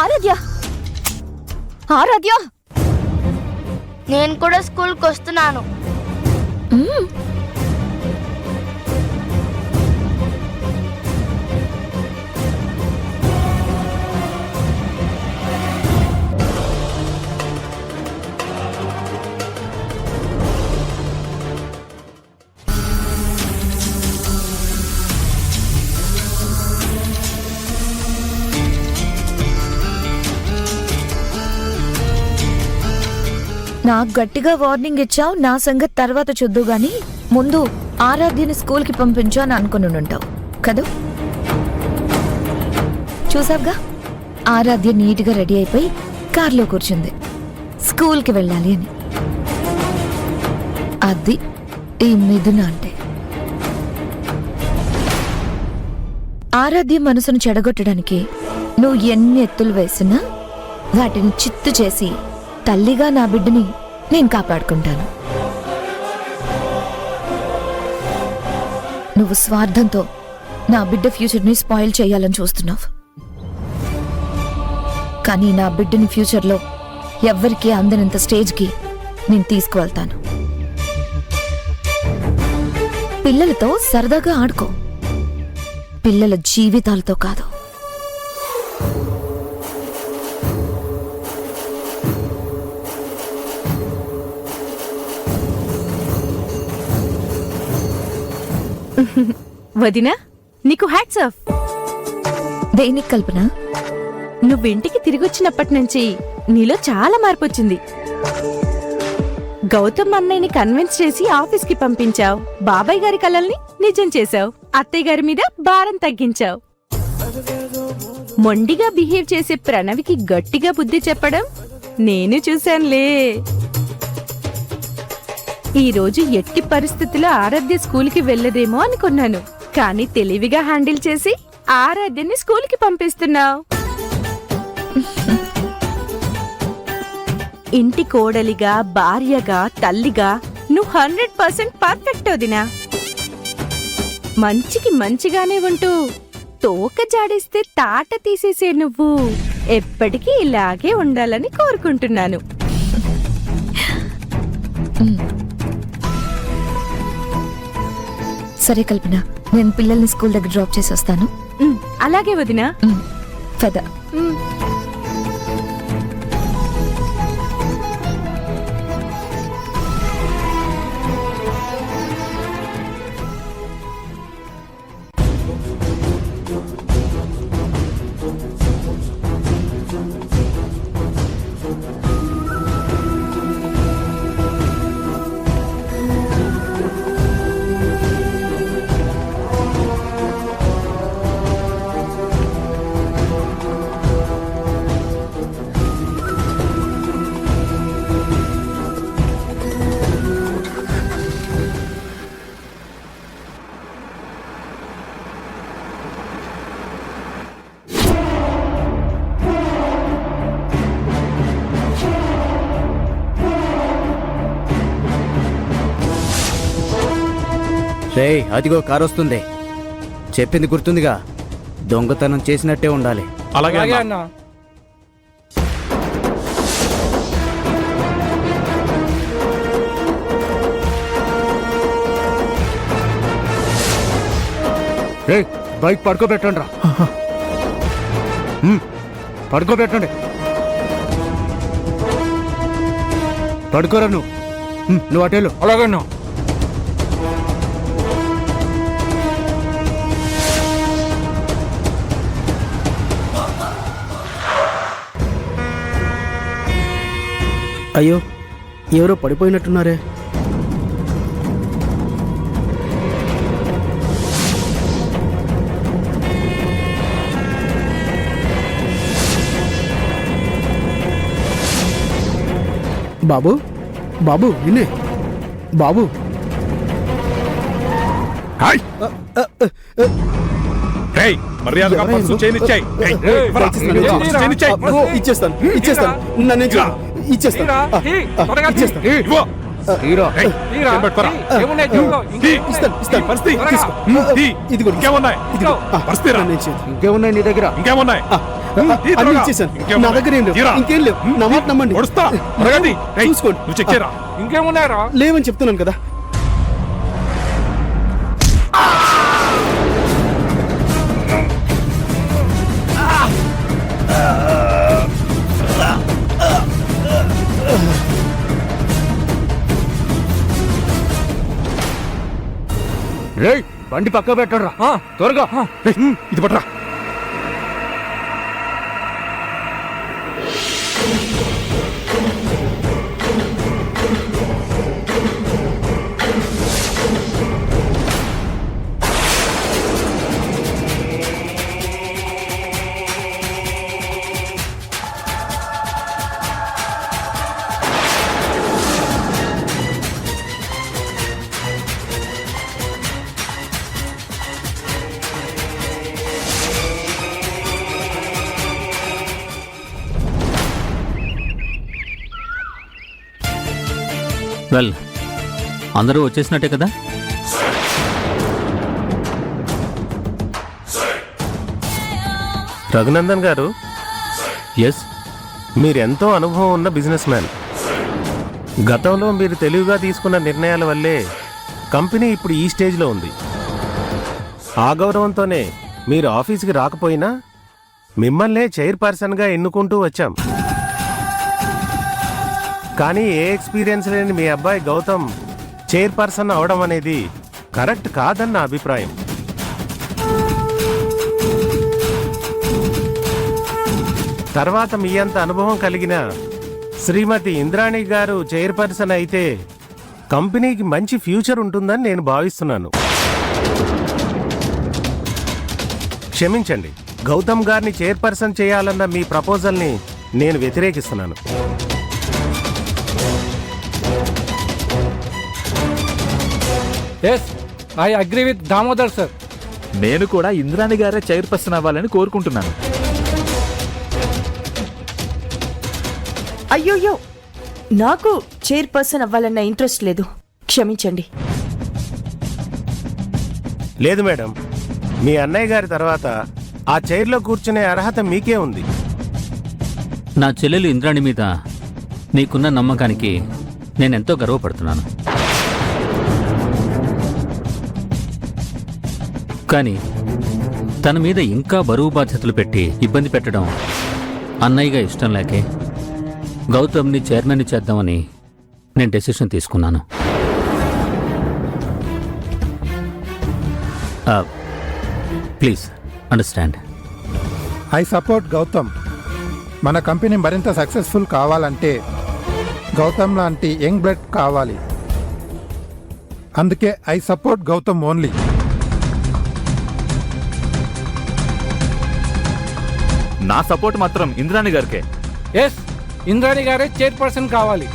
ఆరాధ్య, ఆరాధ్య, నేను కూడా స్కూల్కి వస్తున్నాను. నాకు గట్టిగా వార్నింగ్ ఇచ్చావు. నా సంగతి తర్వాత చూద్దు గాని ముందు ఆరాధ్యని స్కూల్కి పంపించు అని అనుకుని ఉంటావు కదా. చూసావుగా, ఆరాధ్య నీట్గా రెడీ అయిపోయి కార్లో కూర్చుంది స్కూల్కి వెళ్ళాలి అని. అది ఈ మిథున అంటే. ఆరాధ్య మనసును చెడగొట్టడానికి నువ్వు ఎన్ని ఎత్తులు వేసినా వాటిని చిత్తు చేసి తల్లిగా నా బిడ్డని నేను కాపాడుకుంటాను. నువ్వు స్వార్థంతో నా బిడ్డ ఫ్యూచర్ని స్పాయిల్ చేయాలని చూస్తున్నావు. కానీ నా బిడ్డని ఫ్యూచర్లో ఎవ్వరికీ అందనంత స్టేజ్కి నేను తీసుకువెళ్తాను. పిల్లలతో సరదాగా ఆడుకో, పిల్లల జీవితాలతో కాదు. వదినా, నీకు హ్యాట్స్ ఆఫ్. దేనికి కల్పన? నువ్వింటికి తిరిగొచ్చినప్పటి నుంచి నీలో చాలా మార్పు వచ్చింది. గౌతమ్ అన్నయ్యని కన్విన్స్ చేసి ఆఫీస్కి పంపించావు. బాబాయ్ గారి కలల్ని నిజం చేశావు. అత్తయ్య గారి మీద భారం తగ్గించావు. మొండిగా బిహేవ్ చేసే ప్రణవికి గట్టిగా బుద్ధి చెప్పడం నేను చూశానులే. ఈ రోజు ఎట్టి పరిస్థితుల్లో ఆరాధ్య స్కూల్కి వెళ్ళదేమో అనుకున్నాను. కానీ తెలివిగా హ్యాండిల్ చేసి ఆరాధ్యని స్కూల్కి పంపిస్తున్నావు. ఇంటి కోడలిగా, భార్యగా, తల్లిగా నువ్వు 100% పర్ఫెక్ట్ వదినా. మంచికి మంచిగానే ఉంటూ తోక జాడిస్తే తాట తీసేసే నువ్వు ఎప్పటికీ ఇలాగే ఉండాలని కోరుకుంటున్నాను. సరే కల్పన, నేను పిల్లల్ని స్కూల్ దగ్గర డ్రాప్ చేసి వస్తాను. అలాగే వదినా. ఫెదా. రే, అదిగో కారు వస్తుంది. చెప్పింది గుర్తుందిగా, దొంగతనం చేసినట్టే ఉండాలి. అలాగే అన్నా. రే, బైక్ పడుకోబెట్టండి రా. పడుకోబెట్టండి. పడుకోరా నువ్వు అటేళ్ళు. అలాగన్నా. అయ్యో, ఎవరో పడిపోయినట్టున్నారే. బాబు, బాబు వినే, బాబు. ఇచ్చేస్తాను నన్ను ఇచ్చేస్తాను. ఇంకేమున్నాయి నీ దగ్గర? ఇంకేమున్నాయి? అన్ని ఇచ్చేసాను. నా దగ్గర ఏం లేవు, ఇంకేం లేవు. నా మాట నమ్మండి. చూసుకోండి. నువ్వు చెక్ చేయరా ఇంకేమున్నాయరా లేవని చెప్తున్నాను కదా. రేయ్ బండి పక్క పెట్టరా త్వరగా. ఇది పట్రా. వెల్ అందరూ వచ్చేసినట్టే కదా. రఘునందన్ గారు, ఎస్, మీరెంతో అనుభవం ఉన్న బిజినెస్ మ్యాన్. గతంలో మీరు తెలివిగా తీసుకున్న నిర్ణయాల వల్లే కంపెనీ ఇప్పుడు ఈ స్టేజ్లో ఉంది. ఆ గౌరవంతోనే మీరు ఆఫీస్కి రాకపోయినా మిమ్మల్నే చైర్పర్సన్గా ఎన్నుకుంటూ వచ్చాం. కానీ ఏ ఎక్స్పీరియన్స్ లేని మీ అబ్బాయి గౌతమ్ చైర్పర్సన్ అవడం అనేది కరెక్ట్ కాదని నా అభిప్రాయం. తర్వాత మీ అంత అనుభవం కలిగిన శ్రీమతి ఇంద్రాణి గారు చైర్పర్సన్ అయితే కంపెనీకి మంచి ఫ్యూచర్ ఉంటుందని నేను భావిస్తున్నాను. క్షమించండి, గౌతమ్ గారిని చైర్పర్సన్ చేయాలన్న మీ ప్రపోజల్ని నేను వ్యతిరేకిస్తున్నాను. Yes, I agree with Damodar sir. నేను కూడా ఇంద్రాణి గారే చైర్పర్సన్ అవ్వాలని కోరుకుంటున్నాను. అయ్యోయ్యో, నాకు చైర్పర్సన్ అవ్వాలన్న ఇంట్రెస్ట్ లేదు, క్షమించండి. లేదు మేడం, మీ అన్నయ్య గారి తర్వాత ఆ చైర్లో కూర్చునే అర్హత మీకే ఉంది. నా చెల్లెలు ఇంద్రాణి మీద నీకున్న నమ్మకానికి నేనెంతో గర్వపడుతున్నాను. కానీ తన మీద ఇంకా బరువు బాధ్యతలు పెట్టి ఇబ్బంది పెట్టడం అన్నయ్యగా ఇష్టం లేకే గౌతమ్ని చైర్మన్ చేద్దామని నేను డెసిషన్ తీసుకున్నాను. Please understand. I support Gautam. మన కంపెనీ మరింత సక్సెస్ఫుల్ కావాలంటే గౌతమ్ లాంటి యంగ్ బ్లడ్ కావాలి. అందుకే ఐ సపోర్ట్ గౌతమ్ ఓన్లీ. నా సపోర్ట్ మాత్రం ఇంద్రాణి గారికే. ఎస్, ఇంద్రాణి గారే చైర్పర్సన్ కావాలి.